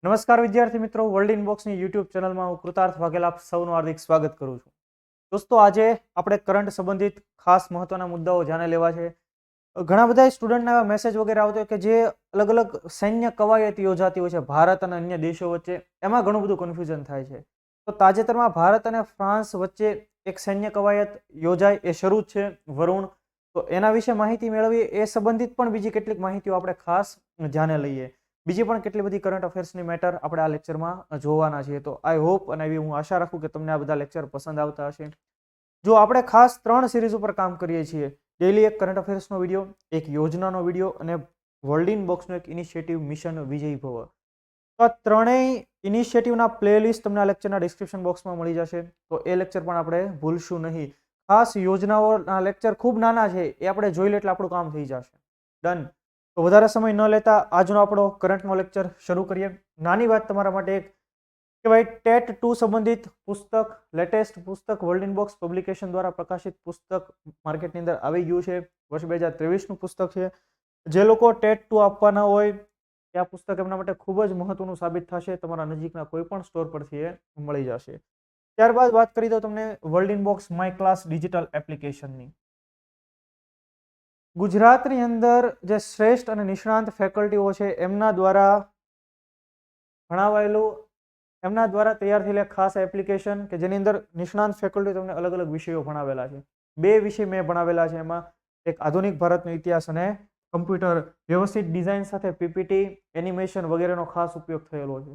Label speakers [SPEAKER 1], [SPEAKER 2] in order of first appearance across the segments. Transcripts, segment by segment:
[SPEAKER 1] નમસ્કાર વિદ્યાર્થી મિત્રો, વર્લ્ડ ઇનબોક્સની યુટ્યુબ ચેનલમાં હું કૃતાર્થ વાઘેલા આપ સૌનું હાર્દિક સ્વાગત કરું છું. દોસ્તો, આજે આપણે કરંટ સંબંધિત ખાસ મહત્વના મુદ્દાઓ ધ્યાને લેવા છે. ઘણા બધા સ્ટુડન્ટના એવા મેસેજ વગેરે આવતો હોય કે જે અલગ અલગ સૈન્ય કવાયત યોજાતી હોય છે ભારત અને અન્ય દેશો વચ્ચે, એમાં ઘણું બધું કન્ફ્યુઝન થાય છે. તો તાજેતરમાં ભારત અને ફ્રાન્સ વચ્ચે એક સૈન્ય કવાયત યોજાય એ શરૂ જ છે, વરુણ. તો એના વિશે માહિતી મેળવીએ. એ સંબંધિત પણ બીજી કેટલીક માહિતીઓ આપણે ખાસ ધ્યાને લઈએ. બીજી પણ કેટલી બધી કરંટ અફેર્સની મેટર આપણે આ લેક્ચરમાં જોવાના છીએ. તો આઈ હોપ અને એવી હું આશા રાખું કે તમને આ બધા લેક્ચર પસંદ આવતા હશે. જો આપણે ખાસ 3 સિરીઝ ઉપર કામ કરીએ છીએ: ડેઈલી એક કરંટ અફેર્સનો વિડીયો, એક યોજનાનો વિડીયો અને વર્લ્ડ ઇનબોક્સનો એક ઇનિશિયેટિવ મિશન વિજયી ભવ. તો આ ત્રણેય ઇનિશિયેટિવના પ્લેલિસ્ટ તમને આ લેક્ચરના ડિસ્ક્રિપ્શન બોક્સમાં મળી જશે. તો એ લેક્ચર પણ આપણે ભૂલશું નહીં. ખાસ યોજનાઓના લેક્ચર ખૂબ નાના છે, એ આપણે જોઈ લે એટલે આપણું કામ થઈ જશે. ડન. તો વધારે સમય ન લેતા આજનો આપણો કરંટનો લેક્ચર શરૂ કરીએ. નાની વાત તમારા માટે એક કે ભાઈ, ટેટ 2 સંબંધિત પુસ્તક, લેટેસ્ટ પુસ્તક વર્લ્ડ ઇનબોક્સ પબ્લિકેશન દ્વારા પ્રકાશિત પુસ્તક માર્કેટની અંદર આવી ગયું છે. વર્ષ 2023નું પુસ્તક છે. જે લોકો ટેટ 2 આપવાના હોય તે આ પુસ્તક એમના માટે ખૂબ જ મહત્વનું સાબિત થશે. તમારા નજીકના કોઈ પણ સ્ટોર પરથી એ મળી જશે. ત્યારબાદ વાત કરી દો તમને world inbox my class digital એપ્લિકેશનની. ગુજરાતની અંદર જે શ્રેષ્ઠ અને નિષ્ણાંત ફેકલ્ટીઓ છે એમના દ્વારા ભણાવાયેલું, એમના દ્વારા તૈયાર થયેલી ખાસ એપ્લિકેશન કે જેની અંદર નિષ્ણાંત ફેકલ્ટી તમને અલગ અલગ વિષયો ભણાવેલા છે. 2 વિષય મેં ભણાવેલા છે. એમાં એક આધુનિક ભારતનો ઇતિહાસ અને કમ્પ્યુટર. વ્યવસ્થિત ડિઝાઇન સાથે પીપીટી, એનિમેશન વગેરેનો ખાસ ઉપયોગ થયેલો છે.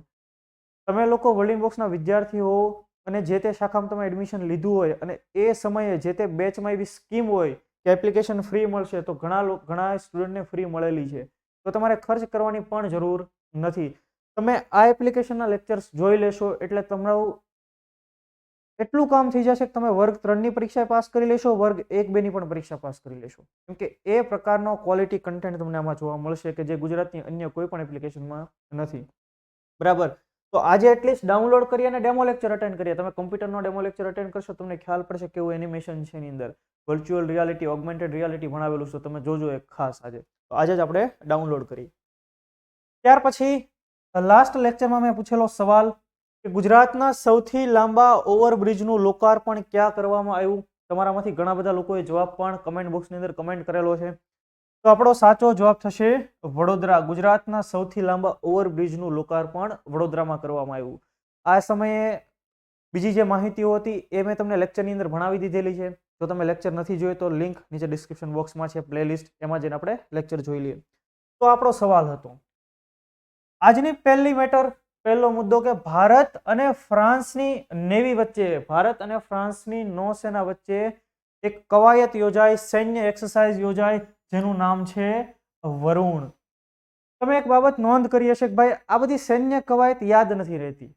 [SPEAKER 1] તમે લોકો વર્લ્ડ ઇનબોક્સના વિદ્યાર્થી હો અને જે તે શાખામાં તમે એડમિશન લીધું હોય અને એ સમયે જે તે બેચમાં એવી સ્કીમ હોય કે એપ્લિકેશન ફ્રી મળશે, તો ઘણા સ્ટુડન્ટને ફ્રી મળેલી છે. તો તમારે ખર્ચ કરવાની પણ જરૂર નથી. તમે આ એપ્લિકેશનના લેક્ચર્સ જોઈ લેશો એટલે તમારું એટલું કામ થઈ જશે કે તમે વર્ગ 3ની પરીક્ષા પાસ કરી લેશો, વર્ગ 1-2ની પણ પરીક્ષા પાસ કરી લેશો. કેમ કે એ પ્રકારનો ક્વોલિટી કન્ટેન્ટ તમને આમાં જોવા મળશે કે જે ગુજરાતની અન્ય કોઈ પણ એપ્લિકેશનમાં નથી. બરાબર. તો આજે એટલીસ્ટ ડાઉનલોડ કરી અને ડેમો લેક્ચર અટેન્ડ કરીએ. તમે કમ્પ્યુટરનો ડેમો લેક્ચર અટેન્ડ કરશો, તમને ખ્યાલ પડશે કેવું એનિમેશન છે એની અંદર. વર્ચ્યુઅલ રિયાલિટી, ઓગમેન્ટેડ રિયાલિટી ભણાવેલું છે. તમે જોજો એક ખાસ આજે. તો આજે જ આપણે ડાઉનલોડ કરીએ. ત્યાર પછી લાસ્ટ લેક્ચરમાં મેં પૂછેલો સવાલ કે ગુજરાતના સૌથી લાંબા ઓવરબ્રિજનું લોકાર્પણ ક્યાં કરવામાં આવ્યું? તમારામાંથી ઘણા બધા લોકોએ જવાબ પણ કમેન્ટ બોક્સની અંદર કમેન્ટ કરેલો છે. તો આપણો સાચો જવાબ થશે વડોદરા. ગુજરાતના સૌથી લાંબા ઓવરબ્રિજનું લોકાર્પણ વડોદરામાં કરવામાં આવ્યું. આ સમયે બીજી જે માહિતીઓ હતી એ મેં તમને લેક્ચરની અંદર ભણાવી દીધેલી છે. જો તમે લેક્ચર નથી જોયો તો લિંક નીચે ડિસ્ક્રિપ્શન બોક્સમાં છે, પ્લેલિસ્ટ, એમાં જઈને આપણે લેક્ચર જોઈ લઈએ. તો આપણો સવાલ હતો આજની પહેલી મેટર, પહેલો મુદ્દો કે ભારત અને ફ્રાન્સની નેવી વચ્ચે, ભારત અને ફ્રાન્સની નૌસેના વચ્ચે એક કવાયત યોજાય, સૈન્ય એક્સરસાઇઝ યોજાય, જેનું નામ છે વરુણ. તમે એક બાબત નોંધ કરી હશે કે ભાઈ આ બધી સૈન્ય કવાયત યાદ નથી રહેતી.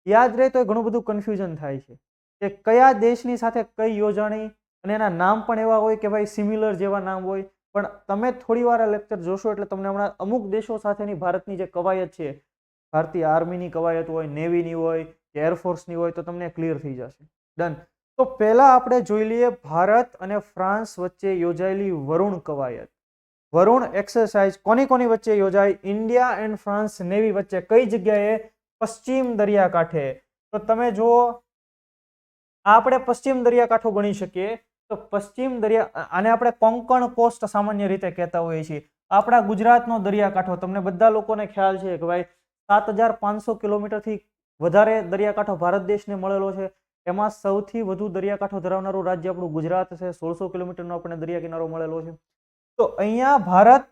[SPEAKER 1] યાદ રહે તો ઘણું બધું કન્ફ્યુઝન થાય છે કે કયા દેશની સાથે કઈ યોજાણી, અને એના નામ પણ એવા હોય કે ભાઈ સિમિલર જેવા નામ હોય. પણ તમે થોડી વાર આ લેક્ચર જોશો એટલે તમને હમણાં અમુક દેશો સાથેની ભારતની જે કવાયત છે, ભારતીય આર્મીની કવાયત હોય, નેવીની હોય કે એરફોર્સની હોય, તો તમને ક્લિયર થઈ જશે. ડન. તો પહેલા આપણે જોઈ લઈએ ભારત અને ફ્રાન્સ વચ્ચે યોજાયેલી વરુણ કવાયત. વરુણ એક્સરસાઇઝ કોની કોની વચ્ચે યોજાય? ઇન્ડિયા એન્ડ ફ્રાન્સ નેવી વચ્ચે. કઈ જગ્યાએ? પશ્ચિમ દરિયાકાંઠે. તો તમે જુઓ, આપણે પશ્ચિમ દરિયાકાંઠો ગણી શકીએ. તો પશ્ચિમ દરિયા, આને આપણે કોંકણ કોસ્ટ સામાન્ય રીતે કહેતા હોઈએ છીએ. આપણા ગુજરાતનો દરિયાકાંઠો તમને બધા લોકોને ખ્યાલ છે કે ભાઈ 7500 કિલોમીટરથી વધારે દરિયાકાંઠો ભારત દેશને મળેલો છે. એમાં સૌથી વધુ દરિયાકાંઠો ધરાવનારું રાજ્ય આપણું ગુજરાત છે. 1600 કિલોમીટરનો આપણને દરિયા કિનારો મળેલો છે. તો અહીંયા ભારત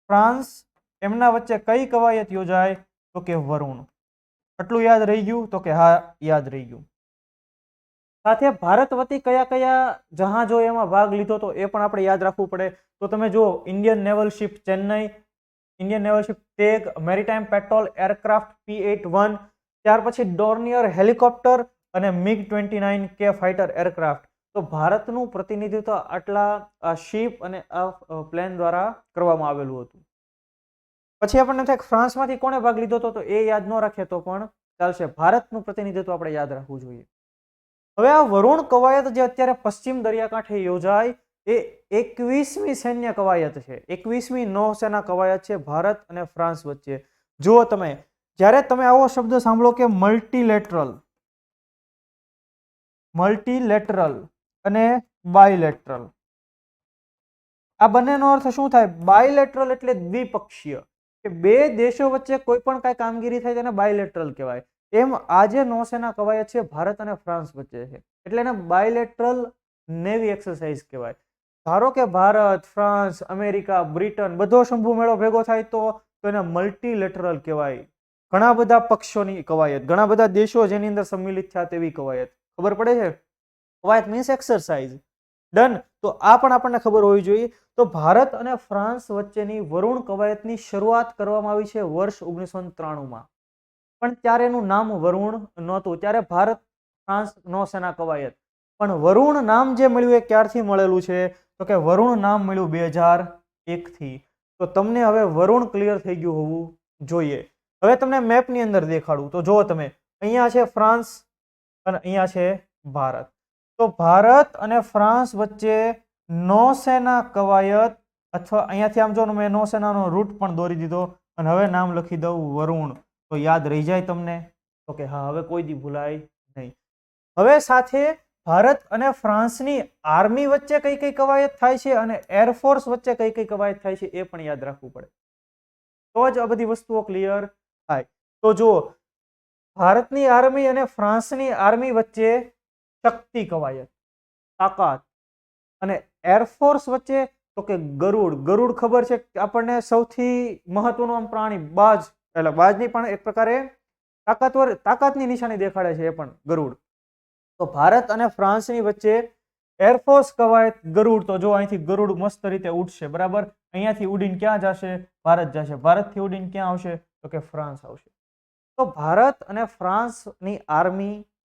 [SPEAKER 1] ફ્રાન્સ એમના વચ્ચે કઈ કવાયત યોજાય? તો કે વરુણ. આટલું યાદ રહી ગયું? તો કે હા, યાદ રહી ગયું. સાથે ભારત વતી કયા કયા જહાજો એમાં ભાગ લીધો તો એ પણ આપણે યાદ રાખવું પડે. તો તમે જુઓ, Indian naval ship Chennai, Indian naval ship tag, maritime petrol aircraft P-8-1, ત્યાર પછી ડોર્નિયર હેલિકોપ્ટર અને MiG-29K ફાઇટર એરક્રાફ્ટ. તો ભારતનું પ્રતિનિધિત્વ આટલા શિપ અને આ પ્લેન દ્વારા કરવામાં આવેલું હતું. પછી આપણને થાય ફ્રાન્સમાંથી કોણે ભાગ લીધો હતો, તો એ યાદ ન રાખીએ તો પણ ચાલશે. ભારતનું પ્રતિનિધિત્વ આપણે યાદ રાખવું જોઈએ. હવે આ વરુણ કવાયત જે અત્યારે પશ્ચિમ દરિયાકાંઠે યોજાય એ 21મી સૈન્ય કવાયત છે, 21મી નૌસેના કવાયત છે ભારત અને ફ્રાન્સ વચ્ચે. જુઓ તમે, જ્યારે તમે આવો શબ્દ સાંભળો કે મલ્ટીલેટરલ અને બાયલેટરલ, આ બંનેનો અર્થ શું થાય? બાયલેટરલ એટલે દ્વિપક્ષીય, કે બે દેશો વચ્ચે કોઈ પણ કાંઈ કામગીરી થાય તેને બાયલેટરલ કહેવાય. એમ આ જે નૌસેના કવાયત છે ભારત અને ફ્રાન્સ વચ્ચે છે એટલે એને બાયલેટરલ નેવી એક્સરસાઇઝ કહેવાય. ધારો કે ભારત, ફ્રાન્સ, અમેરિકા, બ્રિટન બધો શંભુ મેળો ભેગો થાય તો એને મલ્ટીલેટરલ કહેવાય. ઘણા બધા પક્ષોની કવાયત, ઘણા બધા દેશો જેની અંદર સંમિલિત થયા તેવી કવાયત. ખબર પડે છે? કવાયત મીન્સ એક્સરસાઇઝ. ડન. તો આ પણ આપણને ખબર હોવી જોઈએ. તો ભારત અને ફ્રાન્સ વચ્ચેની વરુણ કવાયતની શરૂઆત કરવામાં આવી છે વર્ષ 1993માં. પણ ત્યારે એનું નામ વરુણ નહોતું, ત્યારે ભારત ફ્રાન્સ નૌસેના કવાયત. પણ વરુણ નામ જે મળ્યું એ ક્યારથી મળેલું છે? તો કે વરુણ નામ મળ્યું 2001 થી. તો તમને હવે વરુણ ક્લિયર થઈ ગયું હોવું જોઈએ. હવે તમને મેપની અંદર દેખાડું તો જુઓ તમે, અહીંયા છે ફ્રાન્સ અને અહીંયા છે ભારત. તો ભારત અને ફ્રાન્સ વચ્ચે નૌસેના કવાયત, અથવા અહીંયાથી આમ જો મેં નૌસેનાનો રૂટ પણ દોરી દીધો અને હવે નામ લખી દઉં વરુણ. તો યાદ રહી જાય તમને? તો કે હા, હવે કોઈ દી ભૂલાય નહીં. હવે સાથે ભારત અને ફ્રાન્સની આર્મી વચ્ચે કઈ કઈ કવાયત થાય છે અને એરફોર્સ વચ્ચે કઈ કઈ કવાયત થાય છે એ પણ યાદ રાખવું પડે, તો જ આ બધી વસ્તુઓ ક્લિયર થાય. તો જુઓ, ભારતની આર્મી અને ફ્રાન્સની આર્મી વચ્ચે શક્તિ કવાયત, તાકાત. અને એરફોર્સ વચ્ચે તો કે ગરુડ. ગરુડ ખબર છે આપણને સૌથી મહત્વનું આમ પ્રાણી, બાજ, એટલે બાજની પણ એક પ્રકારે તાકાતની નિશાની દેખાડે છે એ પણ ગરુડ. તો ભારત અને ફ્રાન્સની વચ્ચે એરફોર્સ કવાયત ગરુડ. તો જો અહીંથી ગરુડ મસ્ત રીતે ઉડશે, બરાબર. અહીંયાથી ઉડીને ક્યાં જશે? ભારત જશે. ભારતથી ઉડીને ક્યાં આવશે? તો કે ફ્રાન્સ આવશે. તો ભારત અને ફ્રાન્સની આર્મી,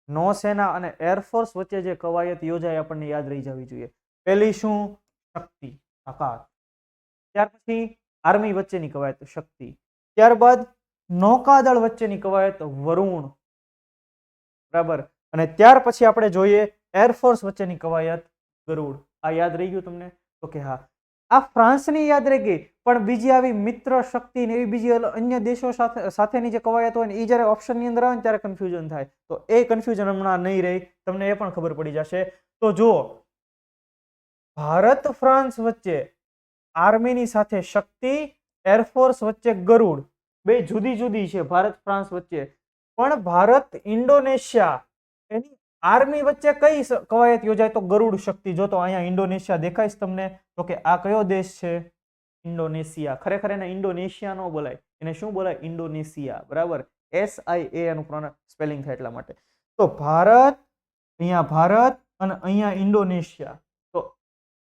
[SPEAKER 1] નૌસેના અને એરફોર્સ વચ્ચે જે કવાયત યોજાય આપણને યાદ રહી જવી જોઈએ. પહેલી શું? શક્તિ, તાકાત. ત્યાર પછી આર્મી વચ્ચેની કવાયત શક્તિ. ત્યારબાદ નૌકાદળ વચ્ચેની કવાયત વરુણ, બરાબર. અને ત્યાર પછી આપણે જોઈએ એરફોર્સ વચ્ચેની કવાયત ગરુડ. આ યાદ રહી ગયું તમને? તો કે હા. આ ફ્રાન્સની યાદ રહી ગઈ, પણ બીજી આવી મિત્ર શક્તિ ને એવી બીજી અન્ય દેશો સાથેની જે કવાયત હોય ને એ જ્યારે ઓપ્શનની અંદર આવે ને ત્યારે કન્ફ્યુઝન થાય. તો એ કન્ફ્યુઝન હમણાં નહીં રહે, તમને એ પણ ખબર પડી જશે. તો જુઓ, ભારત ફ્રાન્સ વચ્ચે આર્મીની સાથે શક્તિ, એરફોર્સ વચ્ચે ગરુડ, બે જુદી જુદી છે ભારત ફ્રાન્સ વચ્ચે. પણ ભારત ઇન્ડોનેશિયા, એની આર્મી વચ્ચે કઈ કવાયત યોજાય? તો ગરુડ શક્તિ. જો તો અહીંયા ઇન્ડોનેશિયા દેખાય છે તમને? તો કે આ કયો દેશ છે? ઇન્ડોનેશિયા. ખરેખર એને ઇન્ડોનેશિયા નો બોલાય, એને શું બોલાય? ઇન્ડોનેશિયા, બરાબર. SIA એનું સ્પેલિંગ થાય એટલા માટે. તો ભારત, અહીંયા ભારત અને અહીંયા ઇન્ડોનેશિયા. તો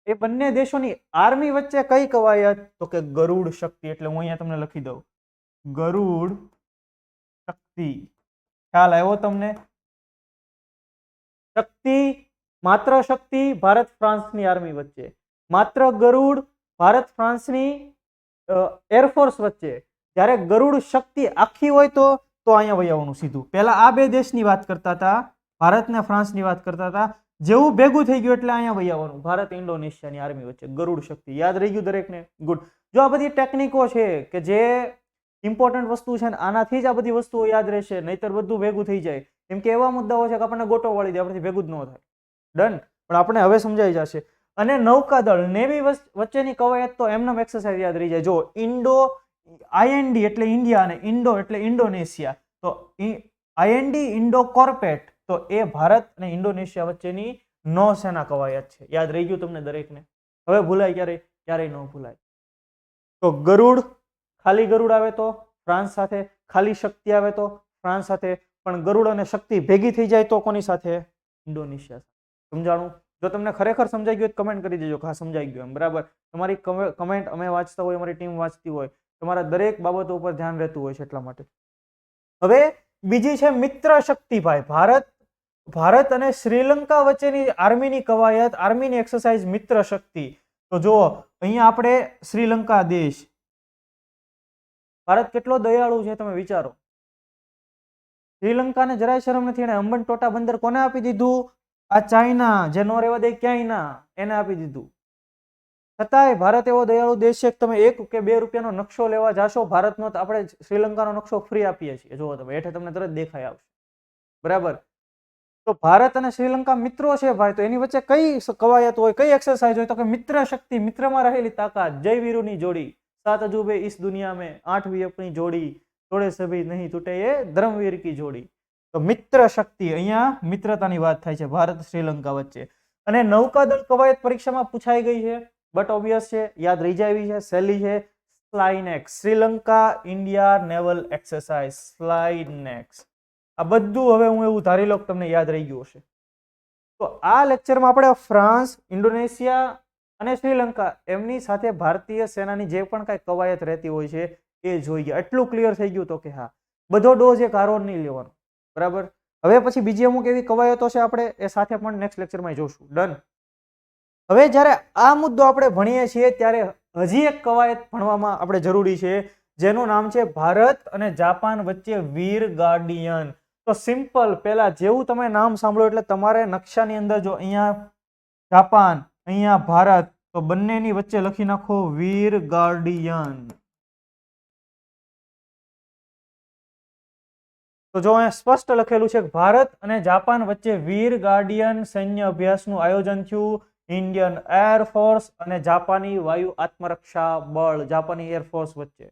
[SPEAKER 1] એ બંને દેશોની આર્મી વચ્ચે કઈ કવાયત? તો કે ગરુડ શક્તિ. એટલે હું અહીંયા તમને લખી દઉં, ગરુડ શક્તિ. ખ્યાલ આવ્યો તમને? શક્તિ, માત્ર શક્તિ ભારત ફ્રાન્સની આર્મી વચ્ચે, માત્ર ગરુડ ભારત ફ્રાન્સની એરફોર્સ વચ્ચે. જ્યારે ગરુડ શક્તિ આખી હોય તો અહીંયા વહી આવવાનું સીધું. પહેલા આ બે દેશની વાત કરતા હતા, ભારત ને ફ્રાન્સની વાત કરતા હતા. જેવું ભેગું થઈ ગયું એટલે અહીંયા વહી આવવાનું, ભારત ઇન્ડોનેશિયાની આર્મી વચ્ચે ગરુડ શક્તિ. યાદ રહી ગયું દરેકને? ગુડ. જો આ બધી ટેકનિકો છે કે જે ઇમ્પોર્ટન્ટ વસ્તુ છે ને આનાથી જ આ બધી વસ્તુઓ યાદ રહેશે, નહીતર બધું ભેગું થઈ જાય. કેમ કે એવા મુદ્દાઓ છે કે આપણને ગોટો વાળી દે, આપણથી ભેગું જ ન થાય. ડન. પણ આપણે હવે સમજાઈ જશે. અને નૌકાદળ, નેવી વચ્ચેની કવાયત તો એમનેમ એક્સરસાઇઝ યાદ રહી જાય. જો IND એટલે ઇન્ડિયા અને ઇન્ડો એટલે ઇન્ડોનેશિયા. તો IND ઇન્ડો કોર્પેટ, તો એ ભારત અને ઇન્ડોનેશિયા વચ્ચેની નૌસેના કવાયત છે. યાદ રહી ગયું તમને દરેકને? હવે ભૂલાય ક્યારેય ન ભૂલાય. તો ગરુડ, ખાલી ગરુડ આવે તો ફ્રાન્સ સાથે, ખાલી શક્તિ આવે તો ફ્રાન્સ સાથે, પણ ગરુડ અને શક્તિ ભેગી થઈ જાય તો કોની સાથે? ઇન્ડોનેશિયા સાથે. સમજાણું? જો તમને ખરેખર સમજાઈ ગયું કમેન્ટ કરી દેજો કે હા સમજાઈ ગયું એમ, બરાબર. તમારી કમેન્ટ અમે વાંચતા હોય, અમારી ટીમ વાંચતી હોય, તમારા દરેક બાબતો ઉપર ધ્યાન રહેતું હોય છે એટલા માટે. હવે બીજી છે મિત્ર શક્તિ. ભાઈ, ભારત અને શ્રીલંકા વચ્ચેની આર્મીની કવાયત, આર્મીની એક્સરસાઇઝ મિત્ર શક્તિ. તો જુઓ, અહીંયા આપણે શ્રીલંકા દેશ, ભારત કેટલો દયાળુ છે તમે વિચારો. શ્રીલંકાને જરાય શરમ નથી, એને હમ્બનટોટા બંદર કોને આપી દીધું? આ ચાઇના, જે નો રહેવા દે ક્યાંય ના, એને આપી દીધું. છતાંય ભારત એવો દયાળુ દેશ છે કે તમે 1 કે 2 રૂપિયાનો નકશો લેવા જાશો ભારતનો, તો આપણે શ્રીલંકાનો નકશો ફ્રી આપીએ છીએ. જુઓ તમે, હેઠે તમને તરત દેખાઈ આવશે. બરાબર. તો ભારત અને શ્રીલંકા મિત્રો છે ભાઈ, તો એની વચ્ચે કઈ કવાયત હોય, કઈ એક્સરસાઇઝ હોય, તો કે મિત્ર શક્તિ, મિત્રમાં રહેલી તાકાત, જય વીરુની જોડી, 7 અજूबे इस दुनिया में, 8वीं अपनी जोड़ी, तोड़े सभी नहीं टूटे ये धर्मवीर की जोड़ी. તો મિત્ર શક્તિ, અહીંયા મિત્રતાની વાત થાય છે ભારત શ્રીલંકા વચ્ચે. અને નૌકાદળ કવાયત પરીક્ષામાં પૂછાઈ ગઈ છે, બટ ઓબ્વિયસ છે, યાદ રહી જાય એવી છે, સહેલી છે. સ્લાઇનેક્સ, શ્રીલંકા ઇન્ડિયા નેવલ એક્સરસાઇઝ, સ્લાઇનેક્સ. આ બધું હવે હું એવું ધારી લઉં તમને યાદ રહી ગયું હશે. તો આ લેક્ચરમાં આપણે ફ્રાન્સ, ઇન્ડોનેશિયા અને શ્રીલંકા એમની સાથે ભારતીય સેનાની જે પણ કાંઈ કવાયત રહેતી હોય છે એ જોઈ ગયા. એટલું ક્લિયર થઈ ગયું તો કે હા, બધો ડોઝ એક હારો નહીં લેવાનો. બરાબર. હવે પછી બીજી અમુક એવી કવાયતો છે, આપણે એ સાથે પણ નેક્સ્ટ લેક્ચરમાં જોશું. ડન. હવે જ્યારે આ મુદ્દો આપણે ભણીએ છીએ ત્યારે હજી એક કવાયત ભણવામાં આપણે જરૂરી છે, જેનું નામ છે ભારત અને જાપાન વચ્ચે વીર ગાર્ડિયન. તો સિમ્પલ, પહેલા જેવું તમે નામ સાંભળો એટલે તમારે નકશાની અંદર જો અહીંયા જાપાન, અહીંયા ભારત, તો બંનેની વચ્ચે લખી નાખો વીર ગાર્ડિયન. તો જો અહીંયા સ્પષ્ટ લખેલું છે કે ભારત અને જાપાન વચ્ચે વીર ગાર્ડિયન સૈન્ય અભ્યાસનું આયોજન થયું ઇન્ડિયન એરફોર્સ અને જાપાની વાયુ આત્મરક્ષા બળ, જાપાની એરફોર્સ વચ્ચે.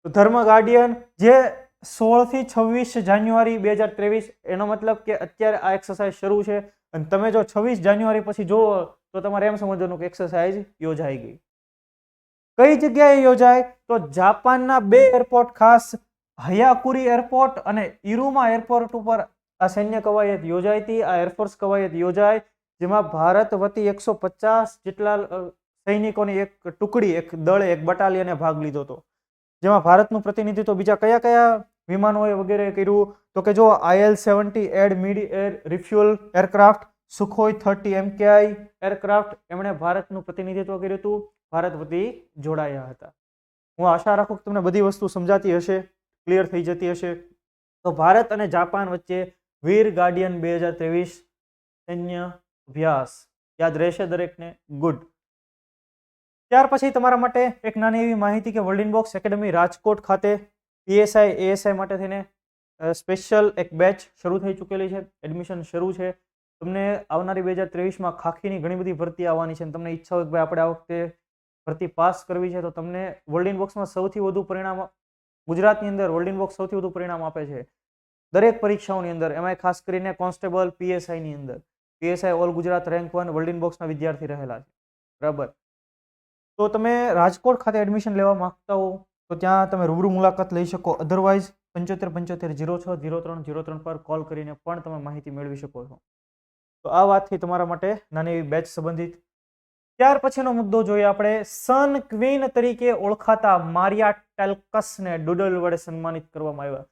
[SPEAKER 1] તો ધર્મ ગાર્ડિયન જે 16 થી 26 જાન્યુઆરી 2023, એનો મતલબ કે અત્યારે આ એક્સરસાઇઝ શરૂ છે અને તમે જો 26 જાન્યુઆરી પછી જુઓ તો તમારે એમ સમજવાનું કે એક્સરસાઇઝ યોજાઈ ગઈ. કઈ જગ્યાએ યોજાય? તો જાપાનના 2 એરપોર્ટ, ખાસ હયાકુરી એરપોર્ટ અને ઇરુમા એરપોર્ટ ઉપર આ સૈન્ય કવાયત યોજાઈ હતી, આ એરફોર્સ કવાયત યોજાય, જેમાં ભારત વતી 150 જેટલા સૈનિકોની એક ટુકડી, એક દળે, એક બટાલિયને ભાગ લીધો હતો. જેમાં ભારતનું પ્રતિનિધિત્વ બીજા કયા કયા વિમાનોએ વગેરે કર્યું? તો કે જો IL-70 એડ mid air refuelling aircraft, Sukhoi 30 MKI aircraft, એમણે ભારતનું પ્રતિનિધિત્વ કર્યું હતું, ભારત વતી જોડાયા હતા. હું આશા રાખું કે તમને બધી વસ્તુ સમજાતી હશે, ક્લિયર થઈ જતી હશે. તો ભારત અને જાપાન વચ્ચે વીર ગાર્ડિયન 2023 સૈન્ય અભ્યાસ યાદ રહેશે દરેકને? ગુડ. ત્યાર પછી તમારા માટે એક નાની એવી માહિતી કે વર્લ્ડ ઇનબોક્સ એકેડમી રાજકોટ ખાતે PSI ASI માટે થઈને સ્પેશિયલ એક બેચ શરૂ થઈ ચૂકેલી છે, એડમિશન શરૂ છે. તમને આવનારી 2023માં ખાખીની ઘણી બધી ભરતી આવવાની છે અને તમને ઈચ્છા હોય કે ભાઈ આપણે આ વખતે ભરતી પાસ કરવી છે, તો તમને વર્લ્ડ ઇનબોક્સમાં સૌથી વધુ પરિણામ, ગુજરાતની અંદર વર્લ્ડ ઇનબોક્સ સૌથી વધુ પરિણામ આપે છે દરેક પરીક્ષાઓની અંદર, એમાં ખાસ કરીને કોન્સ્ટેબલ PSI ની અંદર. PSI all Gujarat rank 1 world ઇનબોક્સના વિદ્યાર્થી રહેલા છે. બરાબર. તો તમે રાજકોટ ખાતે એડમિશન લેવા માંગતા હો તો ત્યાં તમે રૂબરૂ મુલાકાત લઈ શકો. અધરવાઇઝ 7575060303 પર કોલ કરીને પણ તમે માહિતી મેળવી શકો છો. તો આ વાતથી તમારા માટે નાની એવી બેચ સંબંધિત. ત્યાર પછીનો મુદ્દો જોઈએ આપણે. સન ક્વીન તરીકે ઓળખાતા મારિયા ટેલ્કસને ડુડલ વડે સન્માનિત કરવામાં આવ્યા.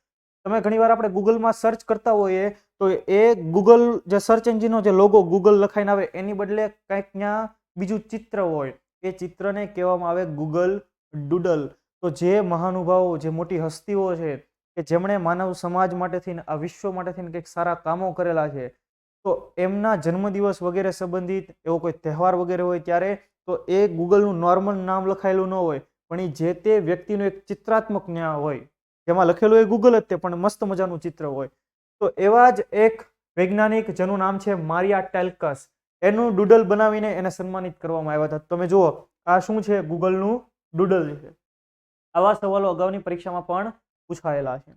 [SPEAKER 1] તમે ઘણીવાર આપણે ગૂગલમાં સર્ચ કરતા હોઈએ તો એ ગૂગલ જે સર્ચ એન્જિનનો જે લોગો ગૂગલ લખાઈને આવે એની બદલે કંઈક ત્યાં બીજું ચિત્ર હોય, એ ચિત્રને કહેવામાં આવે ગૂગલ ડુડલ. તો જે મહાનુભાવો, જે મોટી હસ્તીઓ છે કે જેમણે માનવ સમાજ માટેથી, આ વિશ્વ માટેથી કંઈક સારા કામો કરેલા છે, તો એમના જન્મદિવસ વગેરે સંબંધિત એવો કોઈ તહેવાર વગેરે હોય ત્યારે તો એ ગૂગલનું નોર્મલ નામ લખાયેલું ન હોય, પણ એ જે તે વ્યક્તિનું એક ચિત્રાત્મક ન્યાય હોય, જેમાં લખેલું એ ગૂગલ જ તે પણ મસ્ત મજાનું ચિત્ર હોય. તો એવા જ એક વૈજ્ઞાનિક જેનું નામ છે મારિયા ટેલ્કસ, એનું ડુડલ બનાવીને એને સન્માનિત કરવામાં આવ્યા હતા. તમે જુઓ આ શું છે? ગૂગલનું ડુડલ છે. આવા સવાલો અગાઉની પરીક્ષામાં પણ પૂછાયેલા છે.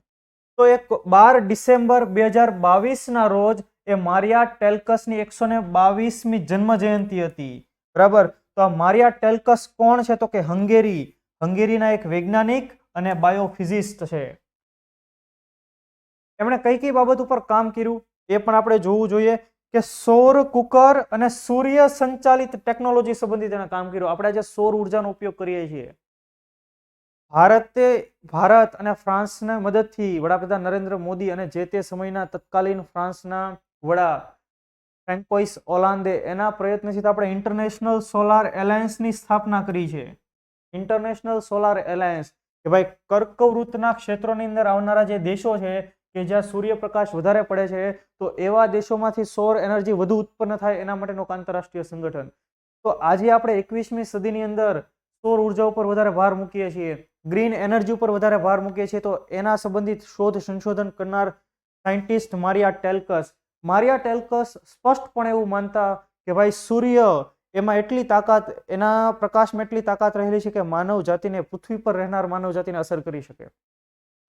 [SPEAKER 1] તો એક 12 ડિસેમ્બર 2022ના રોજ એ મારિયા ટેલ્કસની 122મી જન્મ જયંતિ હતી. બરાબર. તો આ મારિયા ટેલ્કસ કોણ છે? તો કે હંગેરીના એક વૈજ્ઞાનિક અને બાયોફિઝિસ્ટ છે. એમણે કઈ કઈ બાબત ઉપર કામ કર્યું એ પણ આપણે જોવું જોઈએ કે સૌર કુકર અને સૂર્ય સંચાલિત ટેકનોલોજી સંબંધિત એને કામ કર્યું. આપણે જે સૌર ઉર્જાનો ઉપયોગ કરીએ છીએ, ભારત અને ફ્રાન્સના મદદથી વડાપ્રધાન નરેન્દ્ર મોદી અને જે તે સમયના તત્કાલીન ફ્રાન્સના વડા ફ્રેન્કોઇસ ઓલાન્દે એના પ્રયત્નથી આપણે ઇન્ટરનેશનલ સોલાર એલાયન્સની સ્થાપના કરી છે. ઇન્ટરનેશનલ સોલાર એલાયન્સ કે ભાઈ કર્કવૃતના ક્ષેત્રોની અંદર આવનારા જે દેશો છે કે જ્યાં સૂર્યપ્રકાશ વધારે પડે છે તો એવા દેશોમાંથી સૌર એનર્જી વધુ ઉત્પન્ન થાય એના માટેનું એક આંતરરાષ્ટ્રીય સંગઠન. તો આજે આપણે 21મી સદીની અંદર સૌર ઉર્જા ઉપર વધારે ભાર મૂકીએ છીએ, ગ્રીન એનર્જી ઉપર વધારે ભાર મૂકીએ છીએ, તો એના સંબંધિત શોધ સંશોધન કરનાર સાયન્ટિસ્ટ મારિયા ટેલ્કસ સ્પષ્ટપણે એવું માનતા કે ભાઈ સૂર્ય એમાં એટલી તાકાત, એના પ્રકાશમાં એટલી તાકાત રહેલી છે કે માનવ જાતિને, પૃથ્વી પર રહેનાર માનવ જાતિને અસર કરી શકે.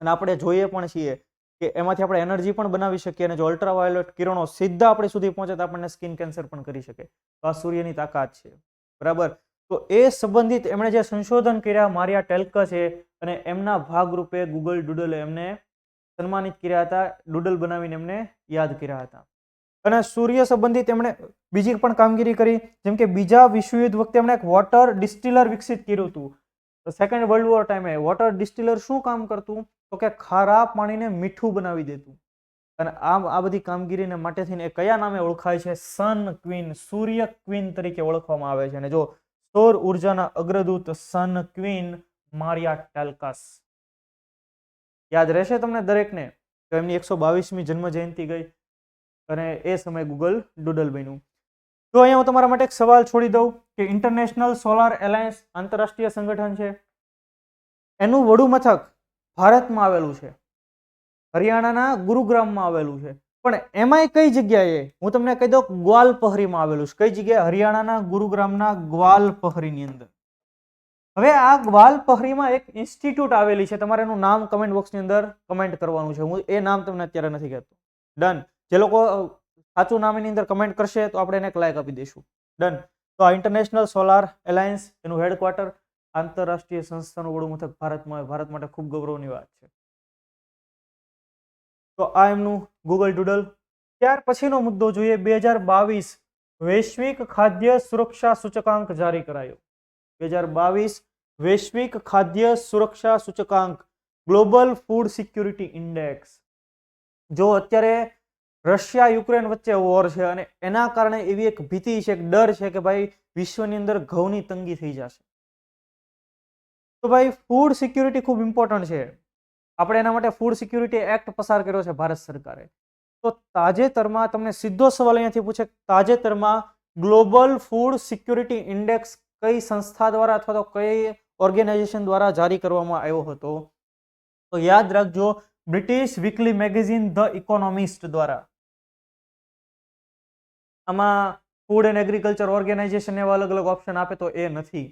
[SPEAKER 1] અને આપણે જોઈએ પણ છીએ કે એમાંથી આપણે એનર્જી પણ બનાવી શકીએ, અને જો અલ્ટ્રાવાયોલેટ કિરણો સીધા આપણી સુધી પહોંચે તો આપણને સ્કિન કેન્સર પણ કરી શકે. તો આ સૂર્યની તાકાત છે, બરાબર. તો એ સંબંધિત એમણે જે સંશોધન કર્યા મારિયા ટેલ્કસે, અને એમના ભાગરૂપે ગૂગલ ડુડલે એમને સન્માનિત કર્યા હતા, ડુડલ બનાવીને એમને યાદ કર્યા હતા. અને સૂર્ય સંબંધિત એમણે બીજી પણ કામગીરી કરી, જેમ કે બીજા વિશ્વયુદ્ધ વખતે એમણે એક વોટર ડિસ્ટિલર વિકસિત કર્યું હતું. સેકન્ડ વર્લ્ડ વોર ટાઈમે વોટર ડિસ્ટિલર શું કામ કરતું, તો કે ખારા પાણીને મીઠું બનાવી દેતું. અને આ બધી કામગીરીને માટે થઈને એ કયા નામે ઓળખાય છે? સન ક્વીન, સૂર્ય ક્વીન તરીકે ઓળખવામાં આવે છે. અને જો સૌર ઉર્જાના અગ્રદૂત સન ક્વીન મારિયા ટેલ્કસ. યાદ રહેશે તમને દરેકને તો એમની 122મી જન્મ જયંતિ ગઈ અને એ સમયે ગૂગલ ડુડલ બન્યું. તો અહીંયા હું તમારા માટે એક સવાલ છોડી દઉં કે ઇન્ટરનેશનલ સોલાર એલાયન્સ આંતરરાષ્ટ્રીય સંગઠન છે, એનું વડું મથક ભારતમાં આવેલું છે, હરિયાણાના ગુરુગ્રામમાં આવેલું છે. પણ એમાંય કઈ જગ્યાએ? હું તમને કહી દઉં, ગ્વાલપહરીમાં આવેલું છે. કઈ જગ્યાએ? હરિયાણાના ગુરુગ્રામના ગ્વાલપહરીની અંદર. હવે આ ગ્વાલપહરીમાં એક ઇન્સ્ટિટ્યૂટ આવેલી છે. તમારે એનું નામ કમેન્ટ બોક્સની અંદર કમેન્ટ કરવાનું છે. હું એ નામ તમને અત્યારે નથી કહેતો. ડન. જે લોકો સાચું નામ એની અંદર કમેન્ટ કરશે તો આપણે એને એક લાઈક આપી દઈશું. ડન. તો આ ઇન્ટરનેશનલ સોલાર એલાયન્સ, એનું હેડક્વાર્ટર, આંતરરાષ્ટ્રીય સંસ્થાનું વડું મથક ભારતમાં, ભારત માટે ખૂબ ગૌરવની વાત છે. તો આ એમનું ગૂગલ ડુડલ. ત્યાર પછીનો મુદ્દો જોઈએ. 2022 વૈશ્વિક ખાદ્ય સુરક્ષા સૂચકાંક જારી કરાયો. 2022 વૈશ્વિક ખાદ્ય સુરક્ષા સૂચકાંક, ગ્લોબલ ફૂડ સિક્યુરિટી ઇન્ડેક્સ. જો અત્યારે રશિયા યુક્રેન વચ્ચે વોર છે અને એના કારણે એવી એક ભીતિ છે, એક ડર છે કે ભાઈ વિશ્વની અંદર ઘઉંની તંગી થઈ જશે. તો ભાઈ ફૂડ સિક્યુરિટી ખૂબ ઇમ્પોર્ટન્ટ છે. આપણે એના માટે ફૂડ સિક્યુરિટી એક્ટ પસાર કર્યો છે ભારત સરકારે. તો તાજેતરમાં તમને સીધો સવાલ અહીંયાથી પૂછે, તાજેતરમાં ગ્લોબલ ફૂડ સિક્યુરિટી ઇન્ડેક્સ કઈ સંસ્થા દ્વારા અથવા તો કઈ ઓર્ગેનાઇઝેશન દ્વારા જારી કરવામાં આવ્યો હતો? તો યાદ રાખજો, British weekly magazine the economist દ્વારા. આમાં ફૂડ એન્ડ એગ્રીકલ્ચર ઓર્ગેનાઇઝેશન એવા અલગ અલગ ઓપ્શન આપે તો એ નથી.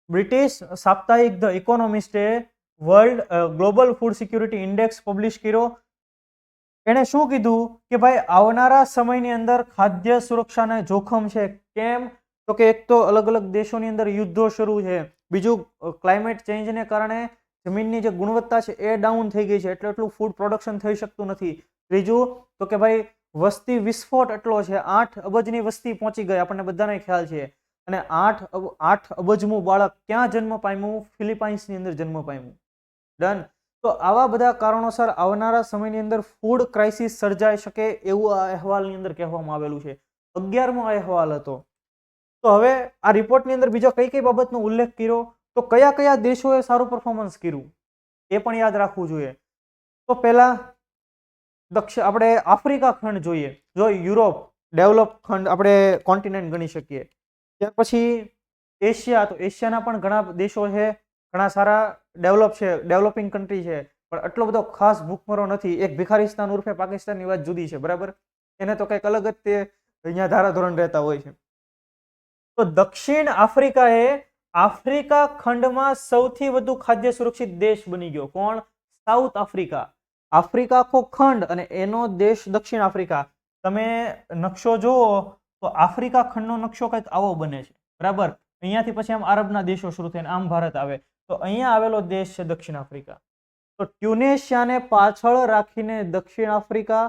[SPEAKER 1] બ્રિટિશ સાપ્તાહિક ધ ઇકોનોમિસ્ટે world global food security index publish કર્યો. એણે શું કીધું કે ભાઈ આવનારા સમયની અંદર ખાદ્ય સુરક્ષાને જોખમ છે. કેમ? તો કે એક તો અલગ અલગ દેશોની અંદર યુદ્ધો શરૂ છે, બીજું ક્લાઇમેટ ચેન્જને કારણે જમીનની જે ગુણવત્તા છે એ ડાઉન થઈ ગઈ છે, એટલે એટલું ફૂડ પ્રોડક્શન થઈ શકતું નથી. ત્રીજું તો કે ભાઈ વસ્તી વિસ્ફોટ એટલો છે, 8 અબજની વસ્તી પહોંચી ગઈ, આપણને બધાને ખ્યાલ છે. અને 8 અબજમું બાળક ક્યાં જન્મ પામ્યું? ફિલિપાઇન્સની અંદર જન્મ પામ્યું. ડન. તો આવા બધા કારણોસર આવનારા સમયની અંદર ફૂડ ક્રાઇસિસ સર્જાઈ શકે એવું આ અહેવાલની અંદર કહેવામાં આવેલું છે. 11મો અહેવાલ હતો. તો હવે આ રિપોર્ટની અંદર બીજો કઈ કઈ બાબતનો ઉલ્લેખ કર્યો, તો કયા કયા દેશોએ સારું પરફોર્મન્સ કર્યું એ પણ યાદ રાખવું જોઈએ. તો પહેલા આપણે આફ્રિકા ખંડ જોઈએ. જો યુરોપ ડેવલપ ખંડ આપણે કોન્ટિનેન્ટ ગણી શકીએ. ત્યાર પછી એશિયા, તો એશિયાના પણ ઘણા દેશો છે, ઘણા સારા ડેવલપ છે, ડેવલપિંગ કન્ટ્રી છે, પણ આટલો બધો ખાસ ભૂખમરો નથી. એક ભિખારિસ્તાન ઉર્ફે પાકિસ્તાનની વાત જુદી છે, બરાબર. એને તો કંઈક અલગ જ તે અહીંયા ધારાધોરણ રહેતા હોય છે. તો દક્ષિણ આફ્રિકાએ આફ્રિકા ખંડમાં સૌથી વધુ ખાદ્ય સુરક્ષિત દેશ બની ગયો. કોણ? South Africa. આફ્રિકા આખો ખંડ અને એનો દેશ દક્ષિણ આફ્રિકા. તમે નકશો જુઓ તો આફ્રિકા ખંડનો નકશો કંઈક આવો બને છે, બરાબર. અહીંયાથી પછી આમ આરબના દેશો શરૂ થઈને આમ ભારત આવે. તો અહીંયા આવેલો દેશ છે દક્ષિણ આફ્રિકા. તો ટ્યુનેશિયાને પાછળ રાખીને દક્ષિણ આફ્રિકા,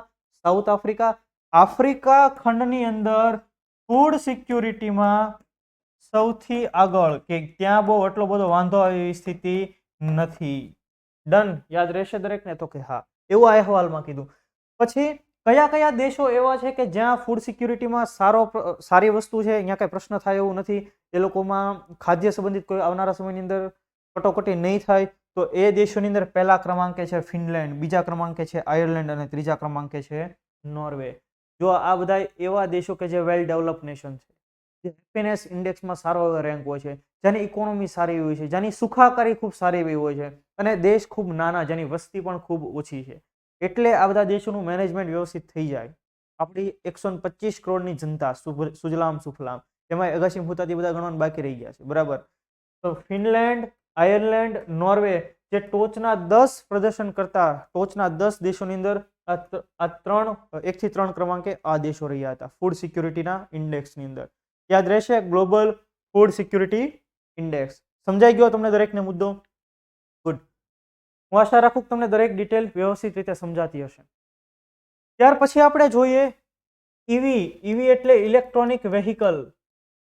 [SPEAKER 1] સાઉથ આફ્રિકા, આફ્રિકા ખંડની અંદર ફૂડ સિક્યુરિટીમાં સૌથી આગળ, કે ત્યાં બહુ એટલો બધો વાંધો આવે એવી સ્થિતિ નથી. ડન. યાદ રહેશે દરેકને? તો કે હા, એવું આ અહેવાલમાં કીધું. પછી કયા કયા દેશો એવા છે કે જ્યાં ફૂડ સિક્યુરિટીમાં સારી વસ્તુ છે, અહીંયા કઈ પ્રશ્ન થાય એવું નથી, એ લોકોમાં ખાદ્ય સંબંધિત કોઈ આવનારા સમયની અંદર કટોકટી નહીં થાય. તો એ દેશોની અંદર પહેલા ક્રમાંકે છે ફિનલેન્ડ, બીજા ક્રમાંકે છે આયર્લેન્ડ અને ત્રીજા ક્રમાંકે છે નોર્વે. જો આ બધા એવા દેશો કે જે વેલ ડેવલપ નેશન છે, જે હેપીનેસ ઇન્ડેક્સમાં સારો એવો રેન્ક હોય છે, જેની ઇકોનોમી સારી હોય છે, જેની સુખાકારી ખૂબ સારી એવી હોય છે, અને દેશ ખૂબ નાના, જેની વસ્તી પણ ખૂબ ઓછી છે. એટલે આ બધા દેશોનું મેનેજમેન્ટ વ્યવસ્થિત થઈ જાય. આપણી 125 કરોડની જનતા, સુજલામ સુફલામ, એમાં અગાસી મુહૂર્તથી બધા ગણવાનું બાકી રહી ગયા છે. બરાબર. તો ફિનલેન્ડ, આયર્લેન્ડ, નોર્વે જે ટોચના 10 પ્રદર્શન કરતા ટોચના 10 દેશોની અંદર આ 1 થી 3 ક્રમાંકે આ દેશો રહ્યા હતા ફૂડ સિક્યુરિટીના ઇન્ડેક્સની અંદર. યાદ રહેશે, ગ્લોબલ ફૂડ સિક્યુરિટી ઇન્ડેક્સ. સમજાઈ ગયો તમને દરેકને મુદ્દો? ગુડ. હું આશા રાખું કે તમને દરેક ડિટેલ વ્યવસ્થિત રીતે સમજાતી હશે. ત્યાર પછી આપણે જોઈએ ઈવી. ઈવી એટલે ઇલેક્ટ્રોનિક વેહિકલ.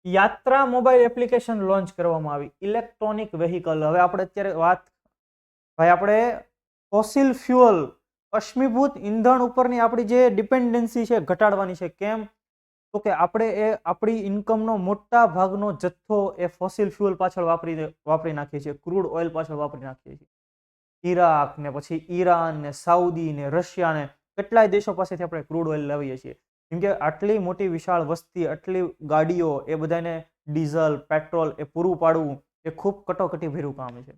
[SPEAKER 1] યાત્રા મોબાઈલ એપ્લિકેશન લોન્ચ કરવામાં આવી. Electronic vehicle. હવે આપણે અત્યારે આપણે ફોસિલ ફ્યુઅલ, અશ્મિભૂત ઈંધણ ઉપરની આપણી જે ડિપેન્ડન્સી છે ઘટાડવાની છે. કેમ? તો કે આપણે આપણી ઇન્કમનો મોટા ભાગનો જથ્થો એ ફોસિલ ફ્યુઅલ પાછળ વાપરી નાખીએ છીએ, ક્રૂડ ઓઇલ પાછળ વાપરી નાખીએ છીએ. ઈરાક ને પછી ઈરાન ને સાઉદી ને રશિયા ને કેટલાય દેશો પાસેથી આપણે ક્રૂડ ઓઇલ લાવીએ છીએ. કેમ કે આટલી મોટી વિશાળ વસ્તી, આટલી ગાડીઓ, એ બધાને ડીઝલ, પેટ્રોલ એ પૂરું પાડવું એ ખૂબ કટોકટી ભર્યું કામ છે.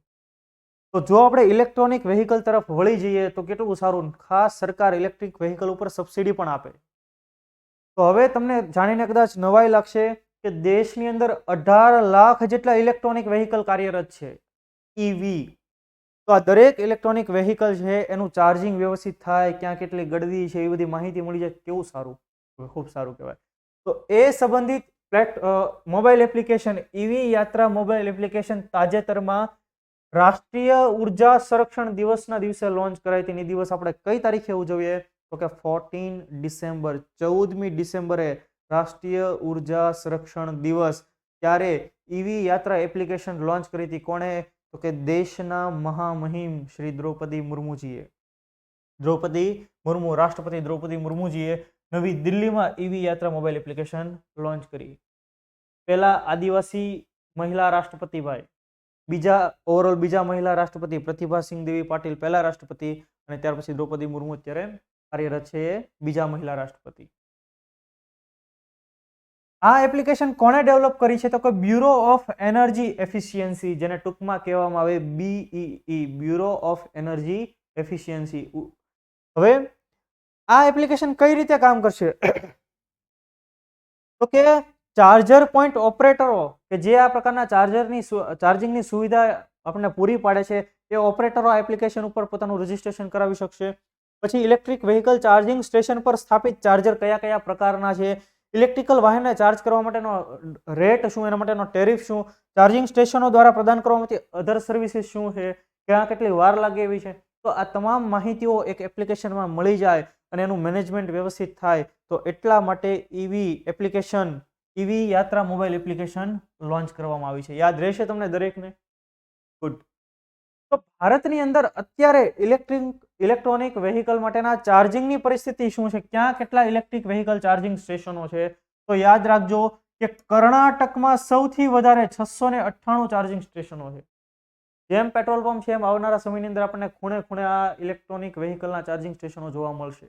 [SPEAKER 1] તો જો આપણે ઇલેક્ટ્રોનિક વેહિકલ તરફ વળી જઈએ તો કેટલું સારું. ખાસ સરકાર ઇલેક્ટ્રિક વેહિકલ ઉપર સબસિડી પણ આપે. તો હવે તમને જાણીને કદાચ નવાઈ લાગશે કે દેશની અંદર 18 લાખ જેટલા ઇલેક્ટ્રોનિક વેહિકલ કાર્યરત છે, ઈવી. તો આ દરેક ઇલેક્ટ્રોનિક વેહિકલ છે એનું ચાર્જિંગ વ્યવસ્થિત થાય, ક્યાં કેટલી ગળદી છે એ બધી માહિતી મળી જાય. કેવું સારું, ખૂબ સારું કહેવાય. તો એ સંબંધિત મોબાઈલ એપ્લિકેશન, ઈવી યાત્રા મોબાઈલ એપ્લિકેશન તાજેતરમાં રાષ્ટ્રીય ઉર્જા સંરક્ષણ દિવસના દિવસે લોન્ચ કરાઈ હતી. એ દિવસ આપણે કઈ તારીખે ઉજવીએ? તો કે 14 ડિસેમ્બર, 14મી ડિસેમ્બરે રાષ્ટ્રીય ઉર્જા સંરક્ષણ દિવસ. ત્યારે ઈવી યાત્રા એપ્લિકેશન લોન્ચ કરી હતી. કોણે? તો કે દેશના મહામહિમ શ્રી દ્રૌપદી મુર્મુજીએ. રાષ્ટ્રપતિ દ્રૌપદી મુર્મુજીએ નવી દિલ્હીમાં ઈવી યાત્રા મોબાઈલ એપ્લિકેશન લોન્ચ કરી. પહેલા આદિવાસી મહિલા રાષ્ટ્રપતિભાઈ, બીજા મહિલા રાષ્ટ્રપતિ પ્રતિભાસિંહ દેવી પાટીલ પહેલા રાષ્ટ્રપતિ, અને ત્યાર પછી દ્રૌપદી મુર્મુ અત્યારે કાર્યરત છે, બીજા મહિલા રાષ્ટ્રપતિ. આ એપ્લિકેશન કોણે ડેવલપ કરી છે? તો કે બ્યુરો ઓફ એનર્જી એફિશિયન્સી, જેને ટૂંકમાં કહેવામાં આવે બીઈઈ, બ્યુરો ઓફ એનર્જી એફિશિયન્સી. હવે આ એપ્લિકેશન કઈ રીતે કામ કરશે? તો કે ચાર્જર પોઈન્ટ ઓપરેટરો કે જે આ પ્રકારના ચાર્જિંગની સુવિધા આપણને પૂરી પાડે છે, એ ઓપરેટરો આ એપ્લિકેશન ઉપર પોતાનું રજીસ્ટ્રેશન કરાવી શકશે. પછી ઇલેક્ટ્રિક વેહિકલ ચાર્જિંગ સ્ટેશન પર સ્થાપિત ચાર્જર કયા કયા પ્રકારના છે, ઇલેક્ટ્રિકલ વાહનને ચાર્જ કરવા માટેનો રેટ શું, એના માટેનો ટેરિફ શું, ચાર્જિંગ સ્ટેશનો દ્વારા પ્રદાન કરવામાં આવતી અધર સર્વિસીસ શું છે, ક્યાં કેટલી વાર લાગે એવી છે. તો આ તમામ માહિતીઓ એક એપ્લિકેશનમાં મળી જાય અને એનું મેનેજમેન્ટ વ્યવસ્થિત થાય. તો એટલા માટે ઈવી યાત્રા મોબાઈલ એપ્લિકેશન લોન્ચ કરવામાં આવી છે. યાદ રહેશે તમને દરેકને? ગુડ. તો ભારતની અંદર અત્યારે ઇલેક્ટ્રોનિક વેહિકલ માટેના ચાર્જિંગની પરિસ્થિતિ શું છે? ક્યાં કેટલા ઇલેક્ટ્રિક વેહિકલ ચાર્જિંગ સ્ટેશનો છે? તો યાદ રાખજો કે કર્ણાટકમાં સૌથી વધારે 698 ચાર્જિંગ સ્ટેશનો છે. જેમ પેટ્રોલ પંપ છે એમ આવનારા સમયની અંદર આપણને ખૂણે ખૂણે આ ઇલેક્ટ્રોનિક વેહિકલના ચાર્જિંગ સ્ટેશનો જોવા મળશે.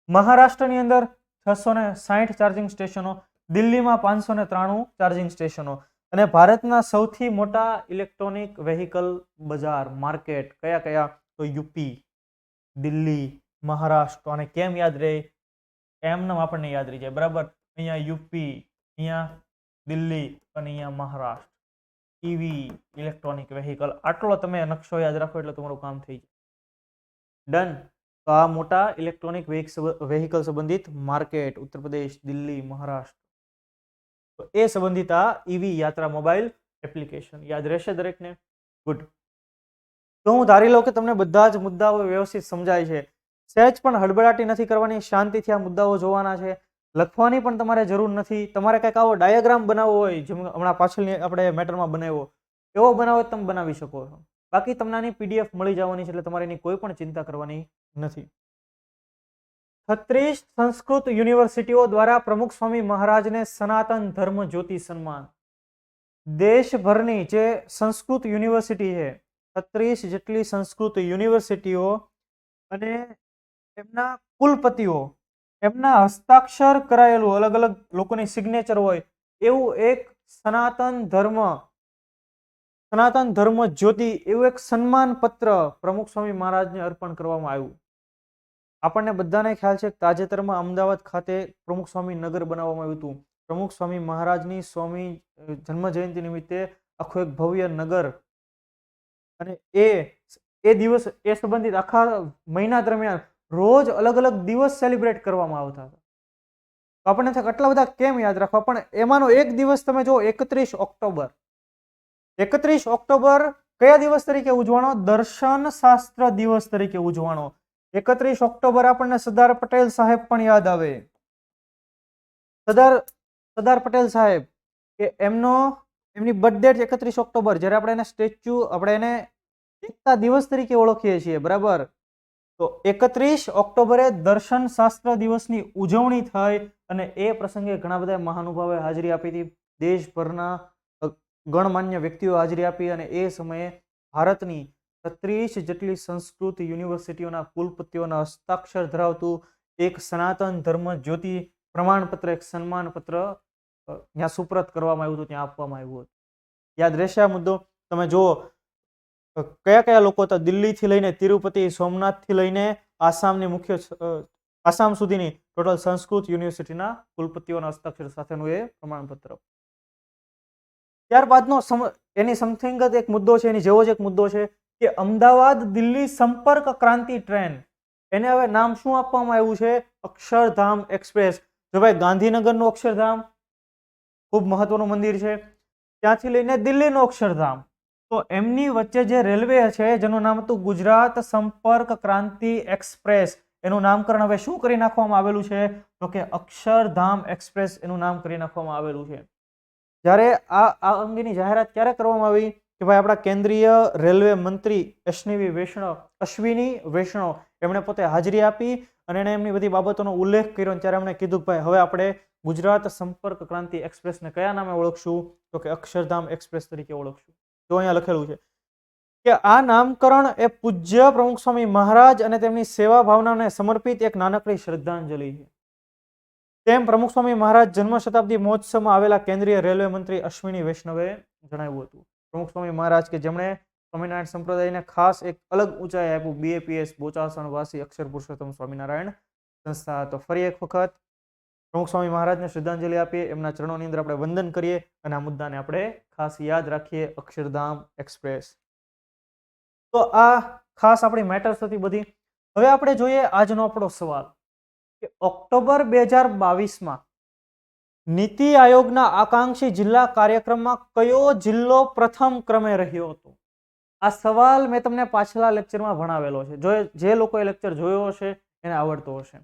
[SPEAKER 1] મહારાષ્ટ્રની અંદર 660 ચાર્જિંગ સ્ટેશનો, દિલ્હીમાં 593 ચાર્જિંગ સ્ટેશનો. અને ભારતના સૌથી મોટા ઇલેક્ટ્રોનિક વેહિકલ બજાર માર્કેટ કયા કયા? તો યુપી, દિલ્હી, મહારાષ્ટ્ર. અને કેમ યાદ રહે? એમને આપણને યાદ રહી જાય. બરાબર. અહીંયા યુપી, અહીંયા દિલ્હી અને અહીંયા મહારાષ્ટ્ર. EV electronic vehicle. આટલો તમે નકશો યાદ રાખો એટલે તમારું કામ થઈ જાય. ડન. તો આ મોટા ઇલેક્ટ્રોનિક વેહિકલ સંબંધિત માર્કેટ ઉત્તર પ્રદેશ, દિલ્હી, મહારાષ્ટ્ર. તો એ સંબંધિત આ ઈવી યાત્રા મોબાઈલ એપ્લિકેશન. યાદ રહેશે દરેકને? ગુડ. તો હું ધારી લઉં કે તમને બધા જ મુદ્દાઓ વ્યવસ્થિત સમજાય છે. સહેજ પણ હડબડાટી નથી કરવાની, શાંતિથી આ મુદ્દાઓ જોવાના છે. લખવાની પણ તમારે જરૂર નથી. તમારે કંઈક આવો ડાયાગ્રામ બનાવવો હોય, જેમ હમણાં પાછળની આપણે મેટરમાં બનાવ્યો, એવો બનાવો તમે બનાવી શકો છો. બાકી તમને આની પીડીએફ મળી જવાની છે, એટલે તમારે એની કોઈ પણ ચિંતા કરવાની નથી. 36 સંસ્કૃત યુનિવર્સિટીઓ દ્વારા પ્રમુખ સ્વામી મહારાજને સનાતન ધર્મ જ્યોતિ સન્માન. દેશભરની જે સંસ્કૃત યુનિવર્સિટી છે, 36 જેટલી સંસ્કૃત યુનિવર્સિટીઓ અને એમના કુલપતિઓ, એમના હસ્તાક્ષર કરાયેલું અલગ અલગ લોકોની સિગ્નેચર હોય એવું એક સનાતન ધર્મ જ્યોતિ એવું એક સન્માન પત્ર પ્રમુખ સ્વામી મહારાજને અર્પણ કરવામાં આવ્યું. આપણને બધાને ખ્યાલ છે કે તાજેતરમાં અમદાવાદ ખાતે પ્રમુખ સ્વામી નગર બનાવવામાં આવ્યું હતું. પ્રમુખ સ્વામી મહારાજની સ્વામી જન્મ જયંતિ નિમિત્તે આખું એક ભવ્ય નગર, અને એ દિવસ એ સંબંધિત આખા મહિના દરમિયાન રોજ અલગ અલગ દિવસ સેલિબ્રેટ કરવામાં આવતા હતા. તો આપણને થાય આટલા બધા કેમ યાદ રાખવા, પણ એમાંનો એક દિવસ તમે જો 31 ઓક્ટોબર. 31 ઓક્ટોબર કયા દિવસ તરીકે ઉજવાણો? દર્શન શાસ્ત્ર દિવસ તરીકે ઉજવાણો. 31 ઓક્ટોબર આપણને સરદાર પટેલ સાહેબ પણ યાદ આવે. સરદાર પટેલ સાહેબ કે એમની બર્થડે 31 ઓક્ટોબર, જ્યારે આપણે એને સ્ટેચ્યુ, આપણે એને એકતા દિવસ તરીકે ઓળખીએ છીએ, બરાબર. તો 31 ઓક્ટોબરે દર્શન શાસ્ત્ર દિવસની ઉજવણી થઈ અને એ પ્રસંગે ઘણા બધા મહાનુભાવોએ હાજરી આપી હતી. દેશભરના ગણમાન્ય વ્યક્તિઓ હાજરી આપી અને એ સમયે ભારતની 36 જેટલી સંસ્કૃત યુનિવર્સિટીઓના કુલપતિઓના હસ્તાક્ષર ધરાવતું એક સનાતન ધર્મ જ્યોતિ પ્રમાણપત્ર, એક સન્માન પત્ર ત્યાં સુપ્રત કરવામાં આવ્યું હતું, ત્યાં આપવામાં આવ્યું હતું. યાદ રહેશે આ મુદ્દો. તમે જુઓ કયા કયા લોકો હતા. દિલ્હીથી લઈને તિરુપતિ, સોમનાથથી લઈને આસામ સુધીની ટોટલ સંસ્કૃત યુનિવર્સિટીના કુલપતિઓના હસ્તાક્ષર સાથેનું એ પ્રમાણપત્ર. ત્યારબાદનો એની સમથિંગ એક મુદ્દો છે, એની જેવો જ એક મુદ્દો છે કે અમદાવાદ દિલ્હી સંપર્ક ક્રાંતિ ટ્રેન, એને હવે નામ શું આપવામાં આવ્યું છે? અક્ષરધામ એક્સપ્રેસ. જો ભાઈ ગાંધીનગરનું અક્ષરધામ ખૂબ મહત્વનું મંદિર છે, ત્યાંથી લઈને દિલ્હીનું અક્ષરધામ, તો એમની વચ્ચે જે રેલવે છે જેનું નામ હતું ગુજરાત સંપર્ક ક્રાંતિ એક્સપ્રેસ, એનું નામકરણ હવે શું કરી નાખવામાં આવેલું છે? તો કે અક્ષરધામ એક્સપ્રેસ એનું નામ કરી નાખવામાં આવેલું છે. જ્યારે આ અંગેની જાહેરાત ક્યારે કરવામાં આવી કે ભાઈ આપણા કેન્દ્રીય રેલવે મંત્રી અશ્વિની વૈષ્ણવ એમણે પોતે હાજરી આપી અને એણે એમની બધી બાબતોનો ઉલ્લેખ કર્યો, ત્યારે એમણે કીધું કે ભાઈ હવે આપણે ગુજરાત સંપર્ક ક્રાંતિ એક્સપ્રેસને કયા નામે ઓળખશું? તો કે અક્ષરધામ એક્સપ્રેસ તરીકે ઓળખશું. તો અહીંયા લખેલું છે કે આ નામકરણ એ પૂજ્ય પ્રમુખ સ્વામી મહારાજ અને તેમની સેવા ભાવનાને સમર્પિત એક નાનકડી શ્રદ્ધાંજલિ છે. તેમ પ્રમુખ સ્વામી મહારાજ જન્મ શતાબ્દી મહોત્સવમાં આવેલા કેન્દ્રીય રેલવે મંત્રી અશ્વિની વૈષ્ણવે જણાવ્યું હતું. પ્રમુખ સ્વામી મહારાજ કે જેમણે સ્વામિનારાયણ સંપ્રદાયને ખાસ એક અલગ ઊંચાઈ આપ્યું, BAPS બોચાસણ વાસી અક્ષર પુરુષોત્તમ સ્વામિનારાયણ સંસ્થા. તો ફરી એક વખત પ્રમુખ સ્વામી મહારાજને શ્રદ્ધાંજલિ આપીએ, એમના ચરણોની અંદર આપણે વંદન કરીએ અને આ મુદ્દાને આપણે ખાસ યાદ રાખીએ, અક્ષરધામ એક્સપ્રેસ. તો આ ખાસ આપણી મેટર્સ હતી બધી. હવે આપણે જોઈએ આજનો આપણો સવાલ કે ઓક્ટોબર 2022માં નીતિ આયોગના આકાંક્ષી જિલ્લા કાર્યક્રમમાં કયો જિલ્લો પ્રથમ ક્રમે રહ્યો હતો? આ સવાલ મેં તમને પાછલા લેક્ચરમાં ભણાવેલો છે. જે લોકોએ લેક્ચર જોયો હશે એને આવડતો હશે.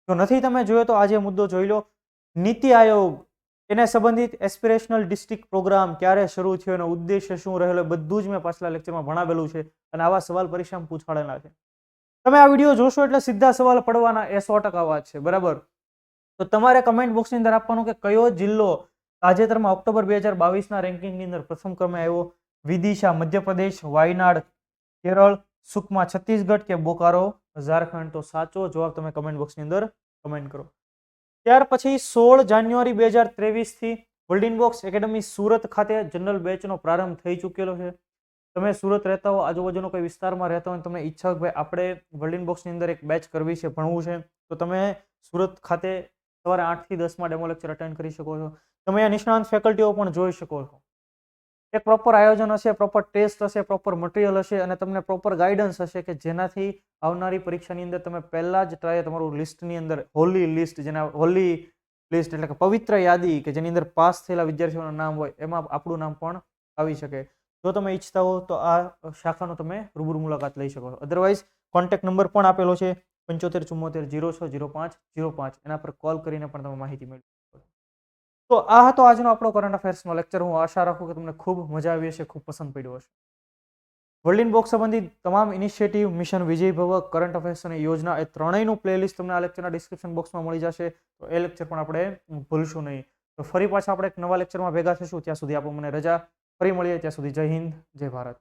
[SPEAKER 1] જો નથી તમે જોયો તો આજે મુદ્દો જોઈ લો. નીતિ આયોગ, એને સંબંધિત એસ્પિરેશનલ ડિસ્ટ્રિક્ટ પ્રોગ્રામ ક્યારે શરૂ થયો, એનો ઉદ્દેશ્ય શું રહેલો, બધું જ મેં પાછલા લેક્ચરમાં ભણાવેલું છે અને આવા સવાલ પરીક્ષામાં પૂછાડેલા છે. તમે આ વિડીયો જોશો એટલે સીધા સવાલ પડવાના, એ 100% વાત છે, બરાબર. તો તમારે કમેન્ટ બોક્સની અંદર આપવાનું કે કયો જિલ્લો તાજેતરમાં ઓક્ટોબર 2022ના રેન્કિંગની અંદર પ્રથમ ક્રમે આવ્યો? વિદિશા મધ્યપ્રદેશ, વાયનાડ કેરળ, સુકમા છત્તીસગઢ કે બોકારો ઝારખંડ? તો સાચો જવાબ તમે કમેન્ટ બોક્સની અંદર કમેન્ટ કરો. ત્યાર પછી 16 જાન્યુઆરી 2023થી વર્લ્ડ ઇનબોક્સ એકેડમી સુરત ખાતે જનરલ બેચનો પ્રારંભ થઈ ચૂકેલો છે. તમે સુરત રહેતા હો, આજુબાજુનો કોઈ વિસ્તારમાં રહેતા હોય, તમને ઈચ્છા હોય ભાઈ આપણે વર્લ્ડ ઇનબોક્સની અંદર એક બેચ કરવી છે, ભણવું છે, તો તમે સુરત ખાતે સવારે 8 થી 10 ડેમો લેક્ચર અટેન્ડ કરી શકો છો. તમે અહીંયા નિષ્ણાંત ફેકલ્ટીઓ પણ જોઈ શકો છો. એક પ્રોપર આયોજન હશે, પ્રોપર ટેસ્ટ હશે, પ્રોપર મટીરિયલ હશે અને તમને પ્રોપર ગાઈડન્સ હશે કે જેનાથી આવનારી પરીક્ષાની અંદર તમે પહેલા જ ટ્રાય તમારું લિસ્ટની અંદર હોલી લિસ્ટ એટલે કે પવિત્ર યાદી કે જેની અંદર પાસ થયેલા વિદ્યાર્થીઓના નામ હોય એમાં આપણું નામ પણ આવી શકે. જો તમે ઈચ્છતા હો તો આ શાખાનો તમે રૂબરૂ મુલાકાત લઈ શકો છો. અધરવાઇઝ કોન્ટેક્ટ નંબર પણ આપેલો છે 7574060505, એના પર કોલ કરીને પણ તમે માહિતી મેળવી શકો છો. તો આ હતો આજનો આપણો કરંટ અફેર્સનો લેક્ચર. હું આશા રાખું કે તમને ખૂબ મજા આવી હશે, ખૂબ પસંદ પડ્યો હશે. વર્લ્ડ ઇનબોક્સ સંબંધિત તમામ ઇનિશિયેટિવ, મિશન વિજય ભવ, કરંટ અફેર્સ અને યોજના, એ ત્રણેયનું પ્લેલિસ્ટ તમને આ લેક્ચરના ડિસ્ક્રિપ્શન બોક્સમાં મળી જશે. તો એ લેક્ચર પણ આપણે ભૂલશું નહીં. તો ફરી પાછા આપણે એક નવા લેક્ચરમાં ભેગા થઈશું. ત્યાં સુધી આપો મને રજા. ફરી મળીએ. ત્યાં સુધી જય હિન્દ, જય ભારત.